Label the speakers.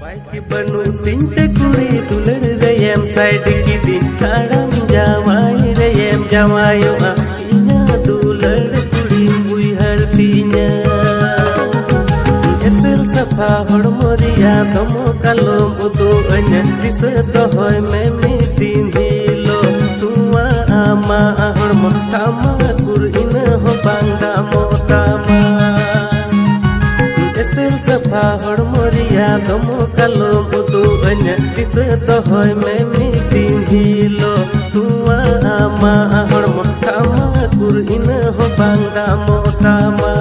Speaker 1: Baik banu tinte kuri tular dayam side ki din kadam jamai dayam jamayo akinya tular kuri bui hartinya esel safa hormoria tomo kalom utu anya disado hoy memi din hilo tua ama hormo tama kur ina ho bangda motama esel safa hormoria tomo kalom utu anya disado hoy memi din hilo tua ama hormo tama kur ina ho bangda motama